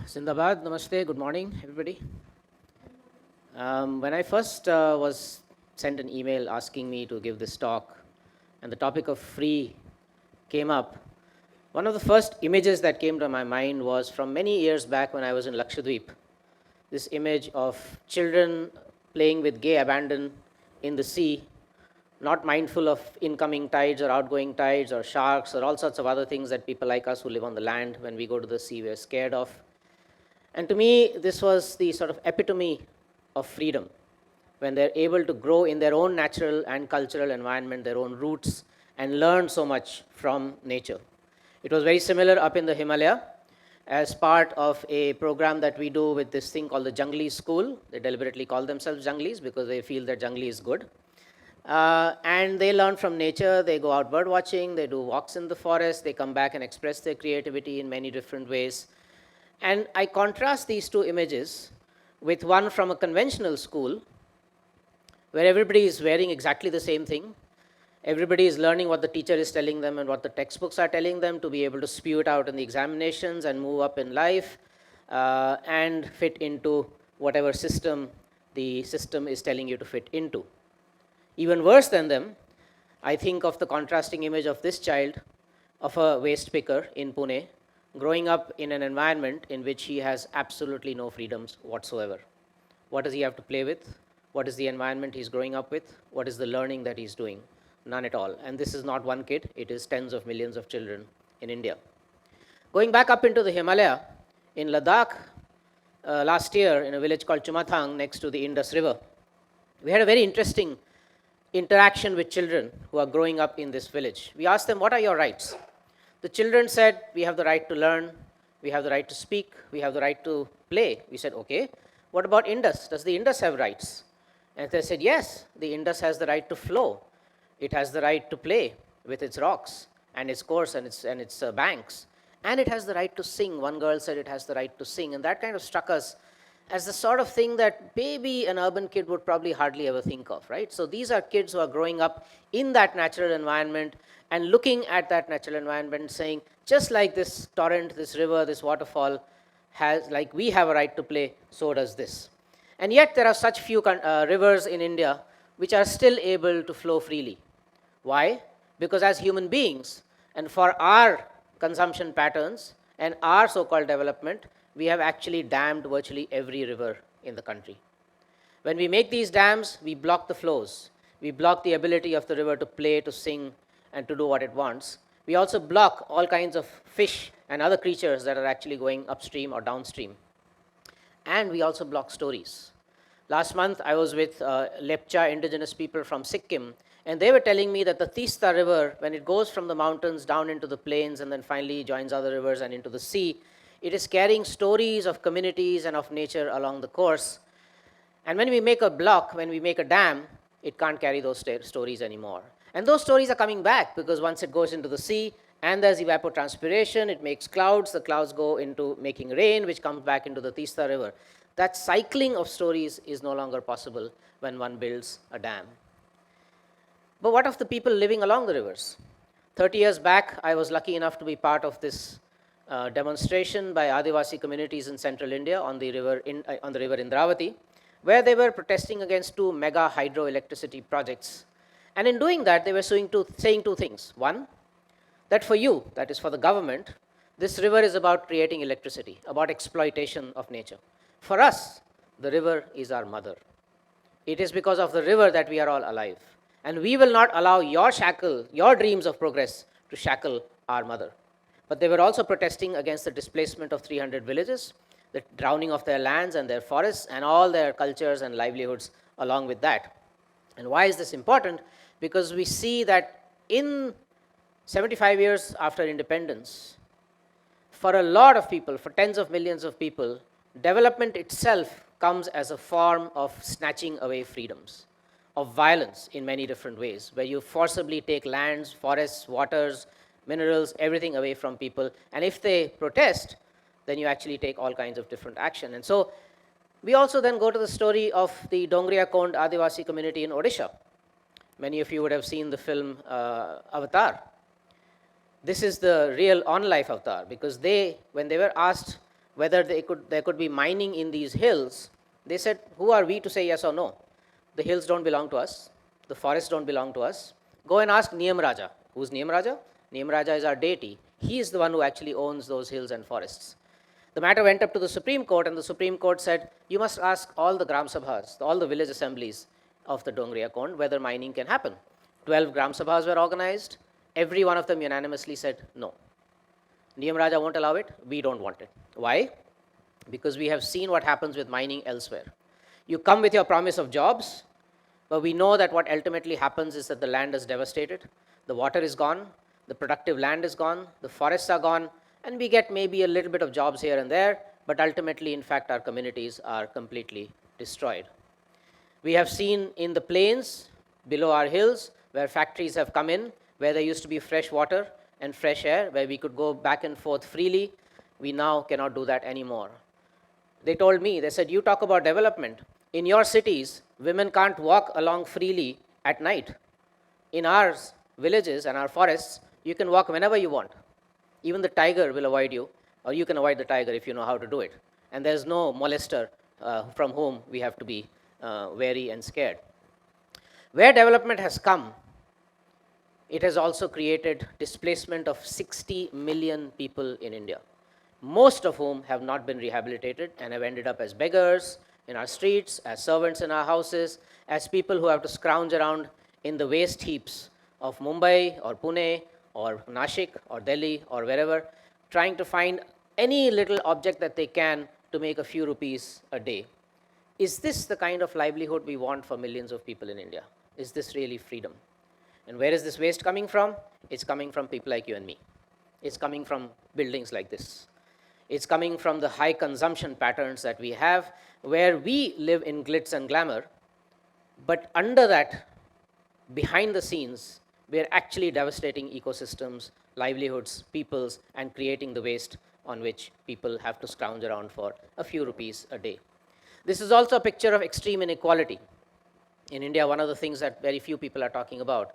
Zindabad, Namaste, good morning, everybody. When I first was sent an email asking me to give this talk, and the topic of free came up, one of the first images that came to my mind was from many years back when I was in Lakshadweep. This image of children playing with gay abandon in the sea, not mindful of incoming tides or outgoing tides or sharks or all sorts of other things that people like us who live on the land, when we go to the sea, we're scared of. And to me, this was the sort of epitome of freedom, when they're able to grow in their own natural and cultural environment, their own roots, and learn so much from nature. It was very similar up in the Himalaya as part of a program that we do with this thing called the Jungli School. They deliberately call themselves Junglis because they feel that Jungli is good. And they learn from nature, they go out bird watching, they do walks in the forest, they come back and express their creativity in many different ways. And I contrast these two images with one from a conventional school where everybody is wearing exactly the same thing. Everybody is learning what the teacher is telling them and what the textbooks are telling them to be able to spew it out in the examinations and move up in life and fit into whatever system the system is telling you to fit into. Even worse than them, I think of the contrasting image of this child, of a waste picker in Pune, growing up in an environment in which he has absolutely no freedoms whatsoever. What does he have to play with? What is the environment he's growing up with? What is the learning that he's doing? None at all. And this is not one kid, it is tens of millions of children in India. Going back up into the Himalaya, in Ladakh, last year in a village called Chumathang next to the Indus River, we had a very interesting interaction with children who are growing up in this village. We asked them, what are your rights? The children said, we have the right to learn, we have the right to speak, we have the right to play. We said, okay, what about Indus? Does the Indus have rights? And they said, yes, the Indus has the right to flow. It has the right to play with its rocks and its course and its banks. And it has the right to sing. One girl said it has the right to sing. And that kind of struck us as the sort of thing that maybe an urban kid would probably hardly ever think of, right? So these are kids who are growing up in that natural environment and looking at that natural environment saying, just like this torrent, this river, this waterfall has, like we have a right to play, so does this. And yet there are such few rivers in India which are still able to flow freely. Why? Because as human beings, and for our consumption patterns and our so-called development, we have actually dammed virtually every river in the country. When we make these dams, we block the flows. We block the ability of the river to play, to sing, and to do what it wants. We also block all kinds of fish and other creatures that are actually going upstream or downstream. And we also block stories. Last month, I was with Lepcha indigenous people from Sikkim, and they were telling me that the Tista River, when it goes from the mountains down into the plains and then finally joins other rivers and into the sea, it is carrying stories of communities and of nature along the course. And when we make a block, when we make a dam, it can't carry those stories anymore. And those stories are coming back because once it goes into the sea and there's evapotranspiration, it makes clouds, the clouds go into making rain, which comes back into the Tista River. That cycling of stories is no longer possible when one builds a dam. But what of the people living along the rivers? 30 years back, I was lucky enough to be part of this demonstration by Adivasi communities in central India on the river Indravati, where they were protesting against two mega hydroelectricity projects. And in doing that, they were saying two things. One, that for you, that is for the government, this river is about creating electricity, about exploitation of nature. For us, the river is our mother. It is because of the river that we are all alive. And we will not allow your dreams of progress to shackle our mother. But they were also protesting against the displacement of 300 villages, the drowning of their lands and their forests, and all their cultures and livelihoods along with that. And why is this important? Because we see that in 75 years after independence, for a lot of people, for tens of millions of people, development itself comes as a form of snatching away freedoms, of violence in many different ways, where you forcibly take lands, forests, waters, minerals, everything away from people. And if they protest, then you actually take all kinds of different action. And so we also then go to the story of the Dongriya Kond Adivasi community in Odisha. Many of you would have seen the film Avatar. This is the real on-life avatar, because when they were asked whether there could be mining in these hills, they said, who are we to say yes or no? The hills don't belong to us. The forests don't belong to us. Go and ask Niyam Raja. Who's Niyam Raja? Niyam Raja is our deity. He is the one who actually owns those hills and forests. The matter went up to the Supreme Court, and the Supreme Court said, you must ask all the Gram Sabhas, all the village assemblies of the Dongriya Kond, whether mining can happen. 12 Gram Sabhas were organized. Every one of them unanimously said no. Niyam Raja won't allow it. We don't want it. Why? Because we have seen what happens with mining elsewhere. You come with your promise of jobs, but we know that what ultimately happens is that the land is devastated, the water is gone, the productive land is gone, the forests are gone, and we get maybe a little bit of jobs here and there, but ultimately, in fact, our communities are completely destroyed. We have seen in the plains below our hills where factories have come in, where there used to be fresh water and fresh air, where we could go back and forth freely. We now cannot do that anymore. They told me, they said, you talk about development. In your cities, women can't walk along freely at night. In our villages and our forests, you can walk whenever you want. Even the tiger will avoid you, or you can avoid the tiger if you know how to do it. And there's no molester from whom we have to be wary and scared. Where development has come, it has also created displacement of 60 million people in India, most of whom have not been rehabilitated and have ended up as beggars in our streets, as servants in our houses, as people who have to scrounge around in the waste heaps of Mumbai or Pune or Nashik or Delhi or wherever, trying to find any little object that they can to make a few rupees a day. Is this the kind of livelihood we want for millions of people in India? Is this really freedom? And where is this waste coming from? It's coming from people like you and me. It's coming from buildings like this. It's coming from the high consumption patterns that we have, where we live in glitz and glamour, but under that, behind the scenes, we're actually devastating ecosystems, livelihoods, peoples, and creating the waste on which people have to scrounge around for a few rupees a day. This is also a picture of extreme inequality. In India, one of the things that very few people are talking about,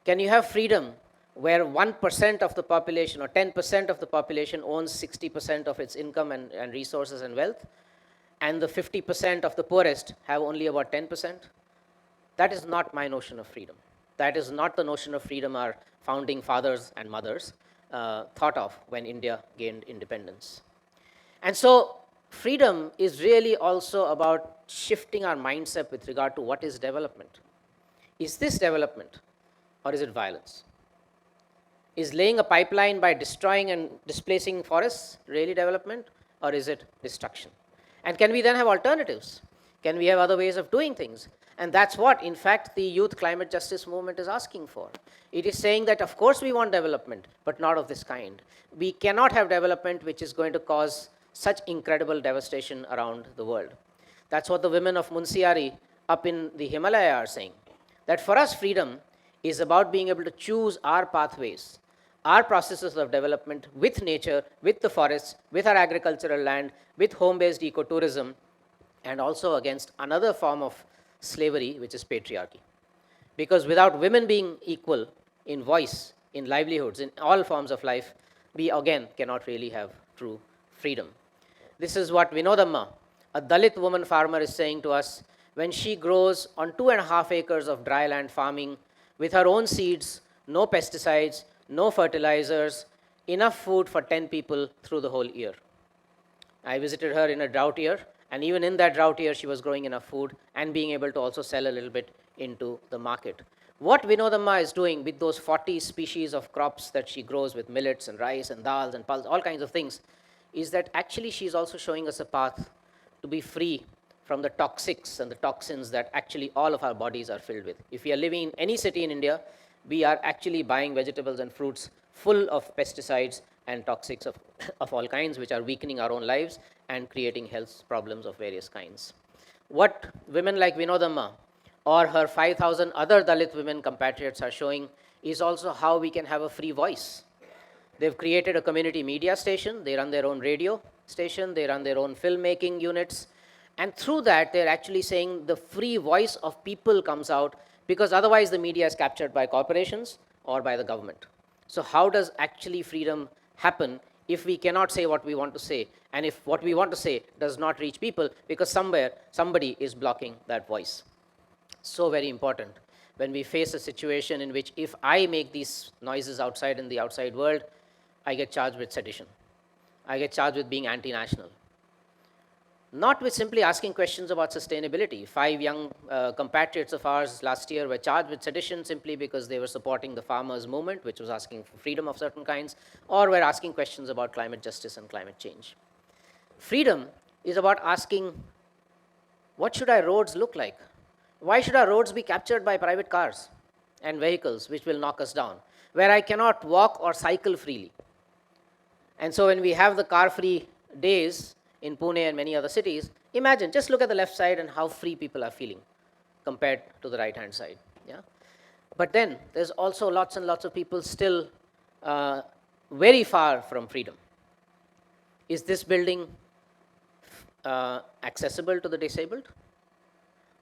can you have freedom where 1% of the population or 10% of the population owns 60% of its income and resources and wealth, and the 50% of the poorest have only about 10%? That is not my notion of freedom. That is not the notion of freedom our founding fathers and mothers thought of when India gained independence. And so freedom is really also about shifting our mindset with regard to what is development. Is this development or is it violence? Is laying a pipeline by destroying and displacing forests really development, or is it destruction? And can we then have alternatives? Can we have other ways of doing things? And that's what, in fact, the youth climate justice movement is asking for. It is saying that, of course, we want development, but not of this kind. We cannot have development which is going to cause such incredible devastation around the world. That's what the women of Munsiari up in the Himalaya are saying. That for us, freedom is about being able to choose our pathways, our processes of development with nature, with the forests, with our agricultural land, with home-based ecotourism, and also against another form of slavery, which is patriarchy. Because without women being equal in voice, in livelihoods, in all forms of life, we again cannot really have true freedom. This is what Vinodamma, a Dalit woman farmer, is saying to us when she grows on 2.5 acres of dry land farming with her own seeds, no pesticides, no fertilizers, enough food for 10 people through the whole year. I visited her in a drought year, and even in that drought year, she was growing enough food and being able to also sell a little bit into the market. What Vinodamma is doing with those 40 species of crops that she grows with millets and rice and dals and pulse, all kinds of things, is that actually she's also showing us a path to be free from the toxics and the toxins that actually all of our bodies are filled with. If we are living in any city in India, we are actually buying vegetables and fruits full of pesticides and toxics of all kinds, which are weakening our own lives and creating health problems of various kinds. What women like Vinodamma or her 5,000 other Dalit women compatriots are showing is also how we can have a free voice. They've created a community media station, they run their own radio station, they run their own filmmaking units, and through that they're actually saying the free voice of people comes out, because otherwise the media is captured by corporations or by the government. So how does actually freedom happen if we cannot say what we want to say, and if what we want to say does not reach people because somewhere somebody is blocking that voice. So very important when we face a situation in which if I make these noises outside in the outside world, I get charged with sedition. I get charged with being anti-national. Not with simply asking questions about sustainability. 5 young compatriots of ours last year were charged with sedition simply because they were supporting the farmers' movement, which was asking for freedom of certain kinds, or were asking questions about climate justice and climate change. Freedom is about asking, what should our roads look like? Why should our roads be captured by private cars and vehicles which will knock us down, where I cannot walk or cycle freely? And so when we have the car-free days in Pune and many other cities, imagine, just look at the left side and how free people are feeling compared to the right-hand side. Yeah? But then there's also lots and lots of people still very far from freedom. Is this building accessible to the disabled?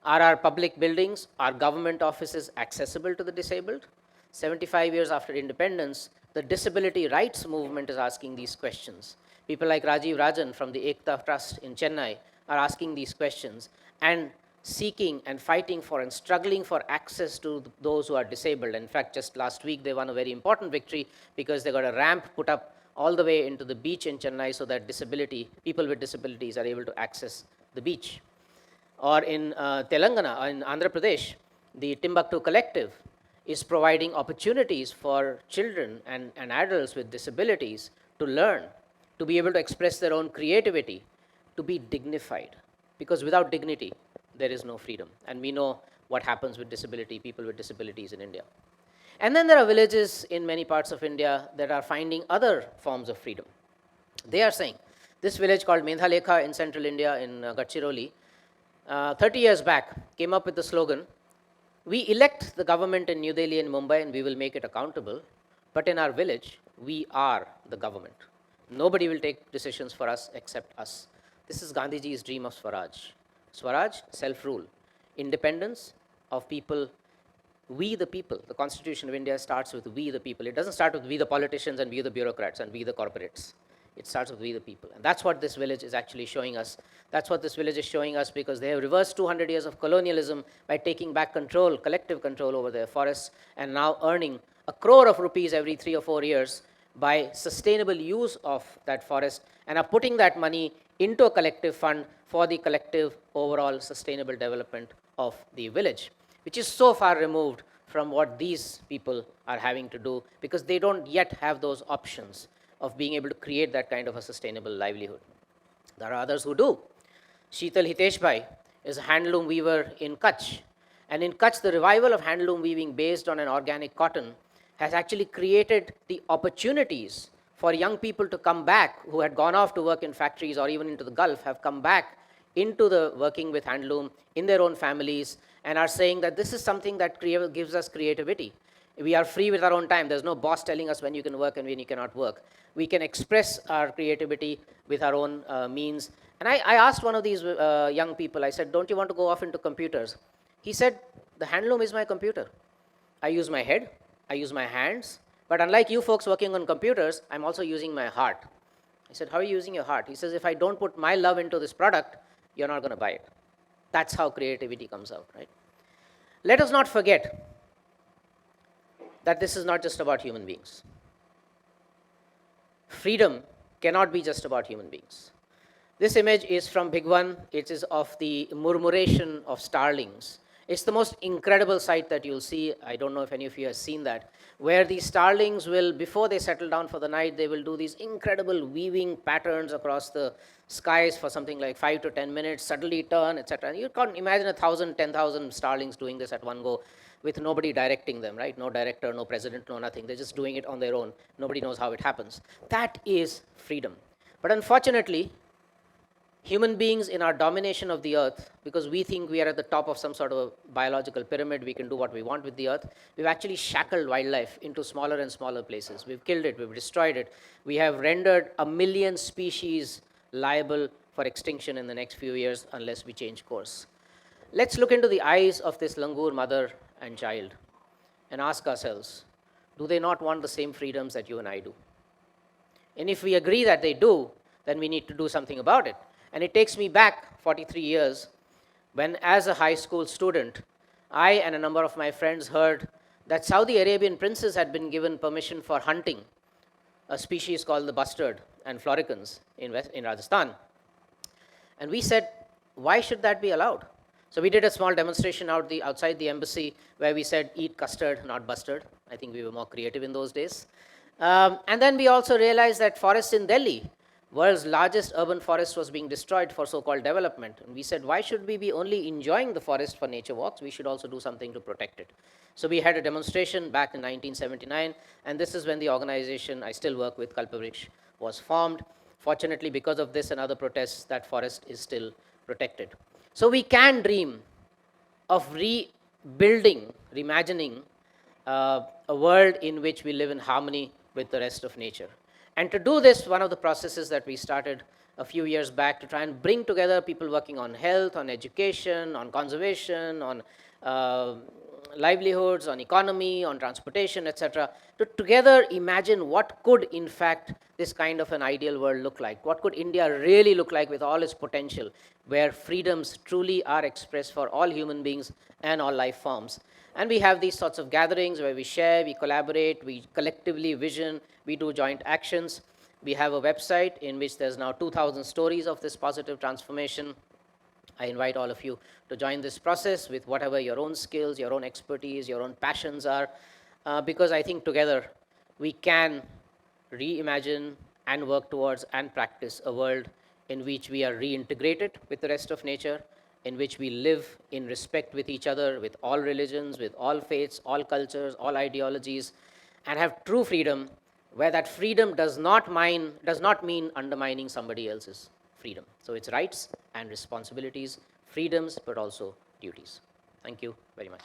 Are our public buildings, our government offices accessible to the disabled? 75 years after independence, the disability rights movement is asking these questions. People like Rajiv Rajan from the Ekta Trust in Chennai are asking these questions and seeking and fighting for and struggling for access to those who are disabled. In fact, just last week they won a very important victory because they got a ramp put up all the way into the beach in Chennai so that people with disabilities are able to access the beach. Or in Telangana, in Andhra Pradesh, the Timbuktu Collective is providing opportunities for children and adults with disabilities to learn, to be able to express their own creativity, to be dignified. Because without dignity, there is no freedom. And we know what happens with disability, people with disabilities in India. And then there are villages in many parts of India that are finding other forms of freedom. They are saying, this village called Mendhalekha in central India in Gadchiroli, 30 years back, came up with the slogan, we elect the government in New Delhi and Mumbai and we will make it accountable, but in our village, we are the government. Nobody will take decisions for us except us. This is Gandhiji's dream of Swaraj. Swaraj, self-rule. Independence of people, we the people. The Constitution of India starts with we the people. It doesn't start with we the politicians and we the bureaucrats and we the corporates. It starts with we the people. And that's what this village is actually showing us. That's what this village is showing us because they have reversed 200 years of colonialism by taking back control, collective control over their forests and now earning 1 crore of rupees every 3 or 4 years by sustainable use of that forest and are putting that money into a collective fund for the collective overall sustainable development of the village, which is so far removed from what these people are having to do because they don't yet have those options of being able to create that kind of a sustainable livelihood. There are others who do. Sheetal Hiteshbhai is a handloom weaver in Kutch. And in Kutch, the revival of handloom weaving based on an organic cotton has actually created the opportunities for young people to come back who had gone off to work in factories or even into the Gulf, have come back into the working with handloom in their own families and are saying that this is something that gives us creativity. We are free with our own time. There's no boss telling us when you can work and when you cannot work. We can express our creativity with our own means. And I asked one of these young people, I said, don't you want to go off into computers? He said, the handloom is my computer. I use my head, I use my hands, but unlike you folks working on computers, I'm also using my heart. I said, how are you using your heart? He says, if I don't put my love into this product, you're not going to buy it. That's how creativity comes out, right? Let us not forget that this is not just about human beings. Freedom cannot be just about human beings. This image is from Bhigwan. It is of the murmuration of starlings. It's the most incredible sight that you'll see. I don't know if any of you have seen that, where these starlings will, before they settle down for the night, they will do these incredible weaving patterns across the skies for something like 5 to 10 minutes, suddenly turn, etc. You can't imagine 1,000, 10,000 starlings doing this at one go with nobody directing them, right? No director, no president, no nothing. They're just doing it on their own. Nobody knows how it happens. That is freedom. But unfortunately, human beings in our domination of the earth, because we think we are at the top of some sort of a biological pyramid, we can do what we want with the earth, we've actually shackled wildlife into smaller and smaller places. We've killed it, we've destroyed it. We have rendered 1 million species liable for extinction in the next few years unless we change course. Let's look into the eyes of this langur mother and child and ask ourselves, do they not want the same freedoms that you and I do? And if we agree that they do, then we need to do something about it. And it takes me back 43 years when, as a high school student, I and a number of my friends heard that Saudi Arabian princes had been given permission for hunting a species called the bustard and floricans in Rajasthan. And we said, why should that be allowed? So we did a small demonstration outside the embassy where we said, eat custard, not bustard. I think we were more creative in those days. And then we also realized that forests in Delhi, world's largest urban forest, was being destroyed for so-called development. And we said, why should we be only enjoying the forest for nature walks? We should also do something to protect it. So we had a demonstration back in 1979, and this is when the organization I still work with, Kalpavriksha, was formed. Fortunately, because of this and other protests, that forest is still protected. So we can dream of rebuilding, reimagining a world in which we live in harmony with the rest of nature. And to do this, one of the processes that we started a few years back to try and bring together people working on health, on education, on conservation, on livelihoods, on economy, on transportation, etc., to together imagine what could, in fact, this kind of an ideal world look like. What could India really look like with all its potential, where freedoms truly are expressed for all human beings and all life forms. And we have these sorts of gatherings where we share, we collaborate, we collectively vision, we do joint actions. We have a website in which there's now 2,000 stories of this positive transformation. I invite all of you to join this process with whatever your own skills, your own expertise, your own passions are, because I think together we can reimagine and work towards and practice a world in which we are reintegrated with the rest of nature, in which we live in respect with each other, with all religions, with all faiths, all cultures, all ideologies, and have true freedom, where that freedom does not mean undermining somebody else's freedom. So it's rights and responsibilities, freedoms, but also duties. Thank you very much.